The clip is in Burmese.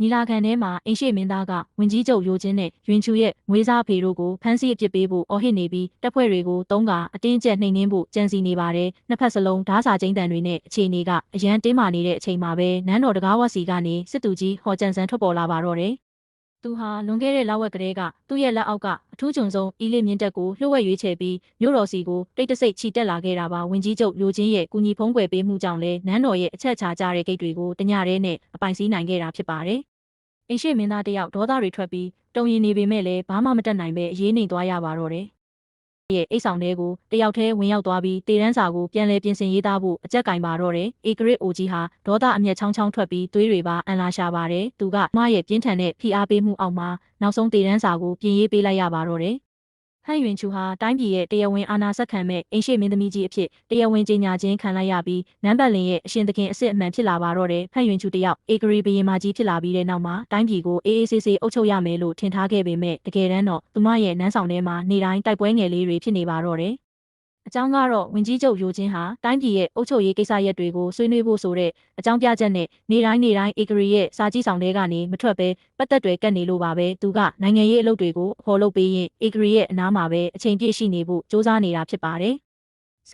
ညီလာခံထဲမှာအိမ်ရှိမင်းသားကဝင်ကြီးချုပ်ရိုချင်းနဲ့ယွင်ချူရဲ့ငွေစားဖေတို့ကိုဖမ်းဆီးအပြစ်ပေးဖို့အော်ဟစ်နေပြီးတပ်ဖွဲ့တွေကိုတုံးကအတင်းကျပ်နှိမ်နင်းဖို့ကြံစီနေပါတယ်နှစ်ဖက်စလုံးဓားစာကျိန်းတန်တွေနဲ့အခြေအနေကအရန်တင်းမာနေတဲ့အချိန်မှာပဲနန်းတော်တကားဝစီကနေစစ်သူကြီးဟော်ကြံစန်းထွက်ပေါ်လာပါတော့တယ်သူဟာလွန်ခဲ့တဲ့လဝက်ကလေးကသူ့ရဲ့လက်အောက်ကအထူးကျွန်ဆုံးအီလစ်မြင့်တက်ကိုလှုပ်ဝက်ရွေးချယ်ပြီးမြို့တော်စီကိုတိတ်တဆိတ်ချီတက်လာခဲ့တာပါဝင်ကြီးချုပ်ရိုချင်းရဲ့ကူညီဖုံးကွယ်ပေးမှုကြောင့်လဲနန်းတော်ရဲ့အချက်ချာကြတဲ့ဂိတ်တွေကိုတညရဲနဲ့အပိုင်စီးနိုင်ခဲ့တာဖြစ်ပါတယ်အိမ်ရှိမင်းသားတယောက်ဒေါသတွေထွက်ပြီးတုံရင်နေပေမဲ့လည်းဘာမှမတတ်နိုင်ပဲအေးနေသွားရပါတော့တယ်ရဲ့အိတ်ဆောင်ထဲကိုတယောက်တည်းဝင်ရောက်သွားပြီးတေရန်စာကိုပြန်လည်ပြင်ဆင်ရေးသားဖို့အကြက်ကင်ပါတော့တယ်။အေဂရစ်အိုကြီးဟာဒေါသအမျက်ချောင်းချောင်းထွက်ပြီးသွေးတွေပါအန်လာရှာပါတယ်။သူကမရဲ့ပြင်းထန်တဲ့ဖိအားပေးမှုအောက်မှာနောက်ဆုံးတေရန်စာကိုပြင်ရေးပေးလိုက်ရပါတော့တယ်။ဟန်ယွင်ချူဟာတိုင်းပြည်ရဲ့တရားဝင်အာဏာဆက်ခံမဲ့အိမ်ရှိမင်းသမီးကြီးအဖြစ်တရားဝင်ကြေညာခြင်းခံလိုက်ရပြီးနန်းပတ်လင်ရဲ့အရှင်သခင်အစ်စ်အမှန်ဖြစ်လာပါတော့တယ်။ဟန်ယွင်ချူတယောက်အေဂရီဘရင်မကြီးဖြစ်လာပြီးတဲ့နောက်မှာတိုင်းပြည်ကိုအေးအေးဆေးဆေးအုပ်ချုပ်ရမယ်လို့ထင်ထားခဲ့ပေမဲ့တကယ်တမ်းတော့သူမရဲ့နန်းဆောင်ထဲမှာနေတိုင်းတိုက်ပွဲငယ်လေးတွေဖြစ်နေပါတော့တယ်။အကြောင်းကတော့ဝင်ကြီးချုပ်ရိုချင်းဟာတိုင်းပြည်ရဲ့အုပ်ချုပ်ရေးကိစ္စရပ်တွေကိုဆွေးနွေးဖို့ဆိုတဲ့အကြောင်းပြချက်နဲ့နေတိုင်းအေဂရီရဲ့စာကြည့်ဆောင်တွေကနေမထွက်ပဲပတ်သက်တွေကတ်နေလို့ပါပဲသူကနိုင်ငံရေးအလုပ်တွေကိုအဖော်လုပ်ပေးရင်အေဂရီရဲ့အနားမှာပဲအချိန်ပြည့်ရှိနေဖို့စ조사နေတာဖြစ်ပါတယ်